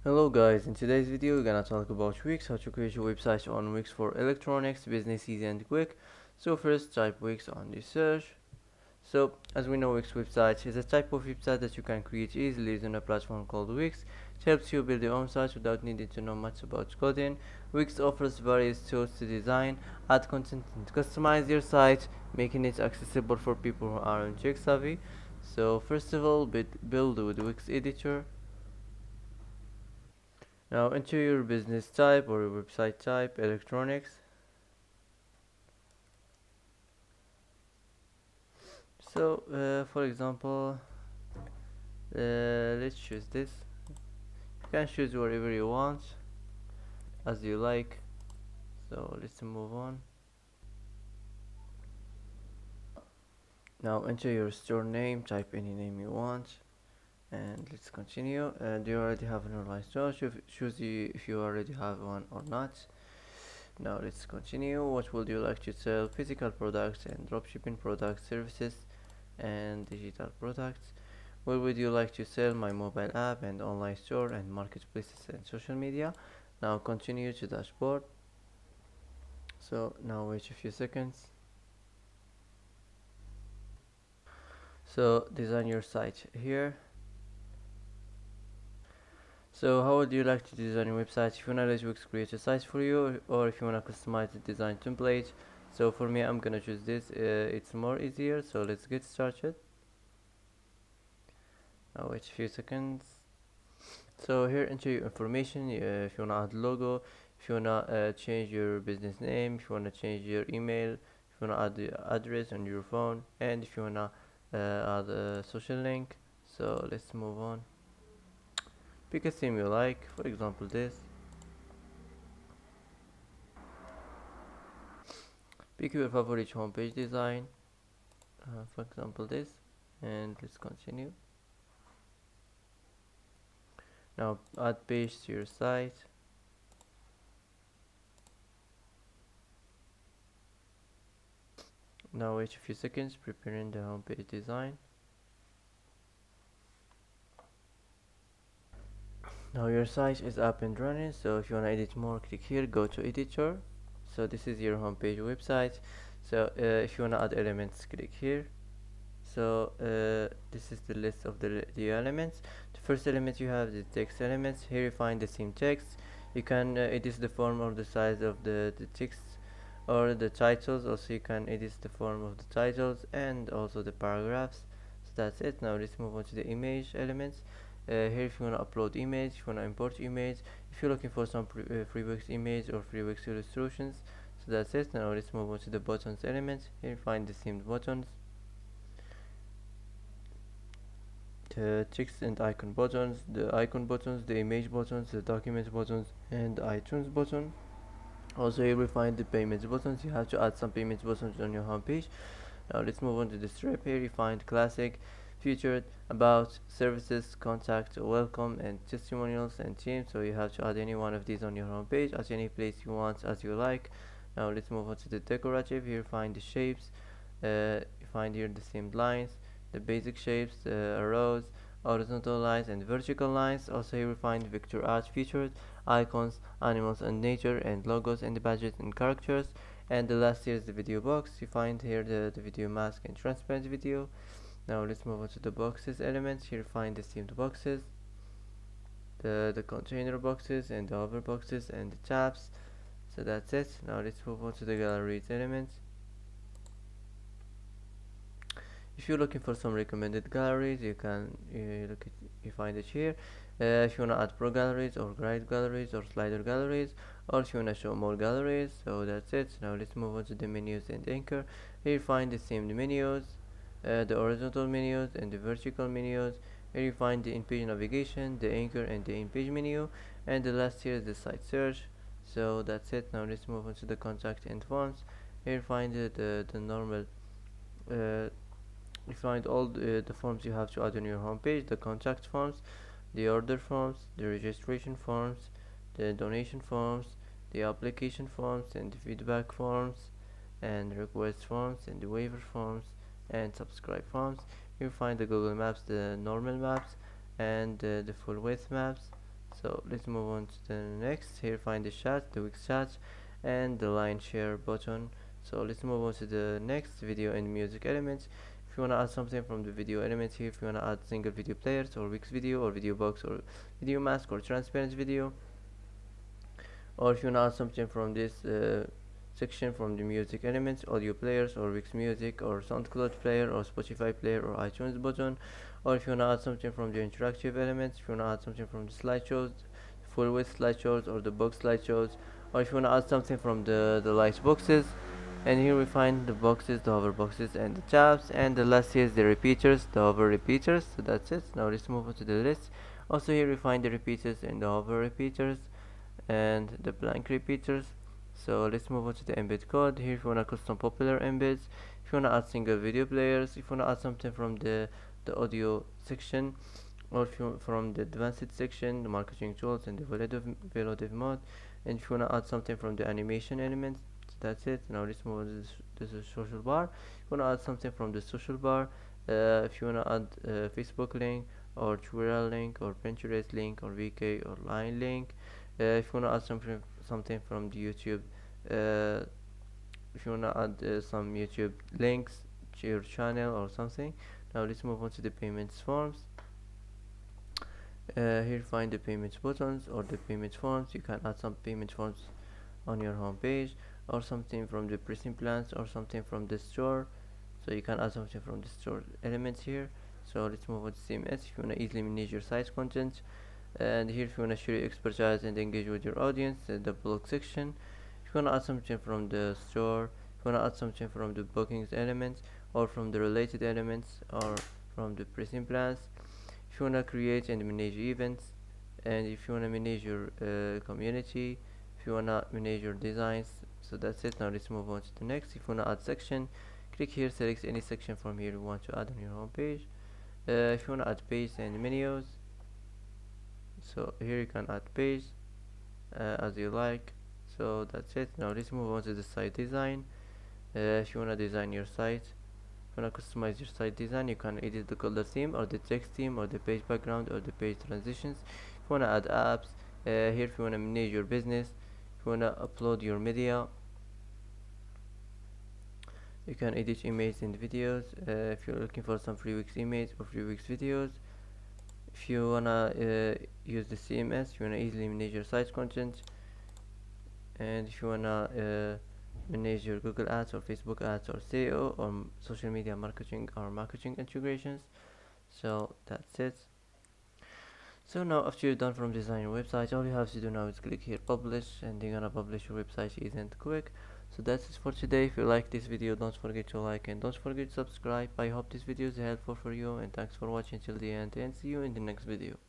Hello guys, in today's video we're gonna talk about Wix, how to create your website on Wix for electronics, business easy and quick. So first type Wix on the search. So as we know, Wix website is a type of website that you can create easily using a platform called Wix. It helps you build your own site without needing to know much about coding. Wix offers various tools to design, add content and customize your site, making it accessible for people who aren't tech savvy. So first of all, build with Wix editor. Now enter your business type or your website type, electronics. So for example, let's choose this. You can choose whatever you want as you like. So let's move on. Now enter your store name, type any name you want, and let's continue. Do you already have an online store? Choose if you already have one or not. Now let's continue. What would you like to sell? Physical products and dropshipping products, services and digital products. What would you like to sell? My mobile app and online store and marketplaces and social media. Now continue to dashboard. So now wait a few seconds. So design your site here. So how would you like to design your website? If you wanna let Wix create a site for you, or if you wanna customize the design template. So for me, I'm gonna choose this. It's more easier. So let's get started. Now wait a few seconds. So here enter your information. If you wanna add logo, if you wanna change your business name, if you wanna change your email, if you wanna add the address on your phone, and if you wanna add a social link. So let's move on. Pick a theme you like, for example this. Pick your favorite homepage design, for example this, and let's continue. Now add page to your site. Now wait a few seconds, preparing the homepage design. Now your site is up and running, so if you want to edit more, click here, go to editor. So this is your homepage website. So if you want to add elements, click here. So this is the list of the elements. The first element you have the text elements. Here you find the theme text. You can edit the form or the size of the text or the titles. Also you can edit the form of the titles and also the paragraphs. So that's it. Now let's move on to the image elements. Here if you want to upload image, if you want to import image, if you're looking for some free Wix image or free Wix illustrations. So that's it. Now let's move on to the buttons elements. Here you find the themed buttons, the text and icon buttons, the icon buttons, the image buttons, the document buttons, and the iTunes button. Also here we find the payments buttons. You have to add some payments buttons on your homepage. Now let's move on to the strip. Here you find classic, featured, about, services, contact, welcome, and testimonials and themes. So you have to add any one of these on your homepage at any place you want as you like. Now let's move on to the decorative. Here you find the shapes. You find here the themed lines, the basic shapes, the arrows, horizontal lines and vertical lines. Also here we find vector art featured, icons, animals and nature, and logos and badges and characters. And the last here is the video box. You find here the video mask and transparent video. Now let's move on to the boxes elements. Here you find the themed boxes, the container boxes and the hover boxes and the tabs. So that's it. Now let's move on to the galleries elements. If you're looking for some recommended galleries, you can you find it here. If you want to add pro galleries or guide galleries or slider galleries, or if you want to show more galleries. So that's it. Now let's move on to the menus and anchor. Here you find the themed menus, the horizontal menus and the vertical menus. Here you find the in-page navigation, the anchor and the in-page menu, and the last here is the site search. So that's it. Now let's move on to the contact and forms. Here you find the normal uh, you find all the forms you have to add on your homepage: the contact forms, the order forms, the registration forms, the donation forms, the application forms, and the feedback forms, and request forms, and the waiver forms, and subscribe forms. You find the Google Maps, the normal maps, and the full width maps. So let's move on to the next. Here find the chat, the Wix chat, and the line share button. So let's move on to the next video and music elements. If you want to add something from the video elements here, if you want to add single video players or Wix video or video box or video mask or transparent video, or if you want to add something from this section from the music elements, audio players or Wix music or SoundCloud player or Spotify player or iTunes button, or if you want to add something from the interactive elements, if you want to add something from the slideshows, full width slideshows or the box slideshows, or if you want to add something from the light boxes. And here we find the boxes, the hover boxes and the tabs, and the last here is the repeaters, the hover repeaters. So that's it. Now let's move on to the list. Also here we find the repeaters and the hover repeaters and the blank repeaters. So let's move on to the embed code. Here if you want to custom popular embeds, if you want to add single video players, if you want to add something from the audio section, or if you from the advanced section, the marketing tools and the VeloDev mode, and if you want to add something from the animation elements. So that's it. Now let's move on to this social bar. If you want to add something from the social bar, if you want to add Facebook link or Twitter link or Pinterest link or VK or Line link, if you want to add something from the YouTube, if you want to add some YouTube links to your channel or something. Now let's move on to the payments forms. Here find the payments buttons or the payments forms. You can add some payment forms on your home page, or something from the pricing plans, or something from the store. So you can add something from the store elements here. So let's move on to CMS. If you want to easily manage your site content, and here if you want to share your expertise and engage with your audience, the blog section. If you want to add something from the store, if you want to add something from the bookings elements, or from the related elements, or from the pricing plans. If you want to create and manage events, and if you want to manage your community, if you want to manage your designs. So that's it. Now let's move on to the next. If you want to add section, click here, select any section from here you want to add on your home page. If you want to add page and menus, so here you can add page as you like. So that's it. Now let's move on to the site design. If you want to design your site, if you want to customize your site design, you can edit the color theme or the text theme or the page background or the page transitions. If you want to add apps, here if you want to manage your business, if you want to upload your media, you can edit images and videos. If you're looking for some free Wix images or free Wix videos, if you wanna use the CMS, you wanna easily manage your site content, and if you wanna manage your Google ads or Facebook ads or SEO or social media marketing or marketing integrations. So that's it. So now after you're done from designing your website, all you have to do now is click here publish, and you're gonna publish your website isn't quick. So that's it for today. If you like this video, don't forget to like and don't forget to subscribe. I hope this video is helpful for you, and thanks for watching till the end, and see you in the next video.